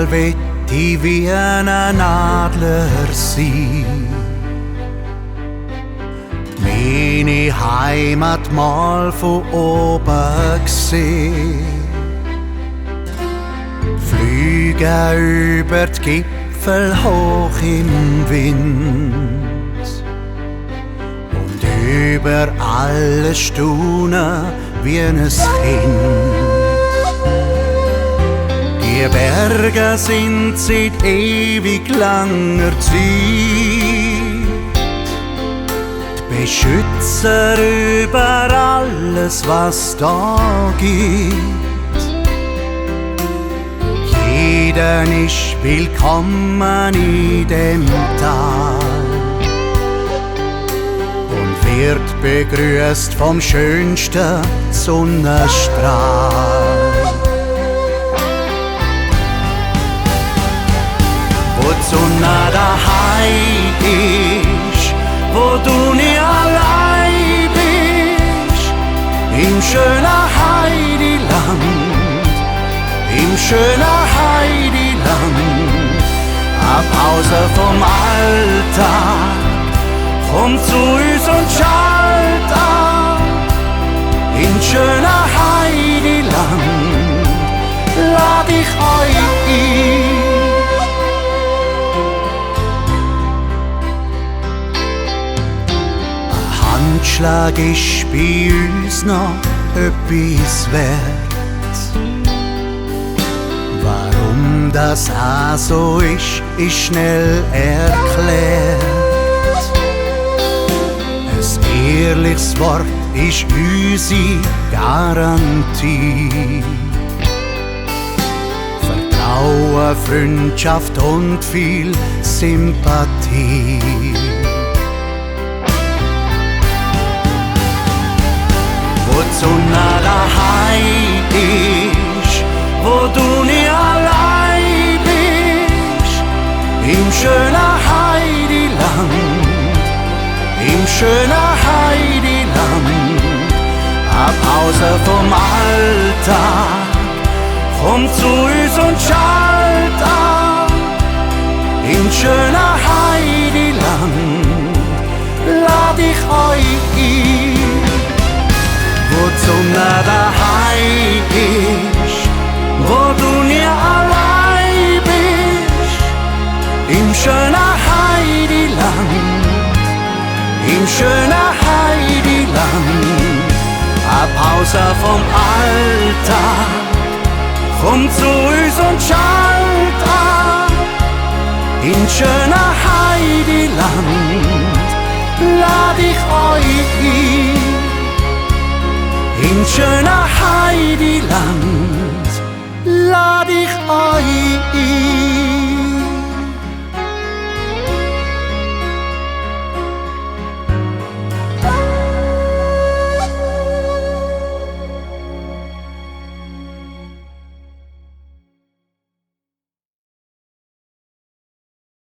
Mal wird ich wie ein Adler sein, meine Heimat mal von oben gesehen. Flüge über die Gipfel hoch im Wind und über alles staunen wie ein Kind. Die Berge sind seit ewig langer Zeit die Beschützer über alles, was da gibt. Jeder ist willkommen in dem Tal und wird begrüßt vom schönsten Sonnenstrahl. Wo die Sonne daheim ist, wo du nie allein bist, im schönen Heideland, im schönen Heideland. Eine Pause vom Alltag, komm zu uns und schalt an. Im schönen Heideland, lad ich euch ein. Handschlag ist bei uns noch etwas wert. Warum das auch so ist schnell erklärt. Ein ehrliches Wort ist unsere Garantie. Vertrauen, Freundschaft und viel Sympathie. Wo die Sonne daheim ist, wo du nie allein bist, im schönen Heideland, im schönen Heideland. Eine Pause vom Alltag, komm zu uns und schalt an. Im schönen Heideland, lad ich euch ein. Wo die Sonne daheim ist, wo du nie allein bist, im schönen Heideland, im schönen Heideland. Eine Pause vom Alltag, komm zu uns und schalt an. Im schönen Heideland, lad ich euch ein. Im schönen Heideland.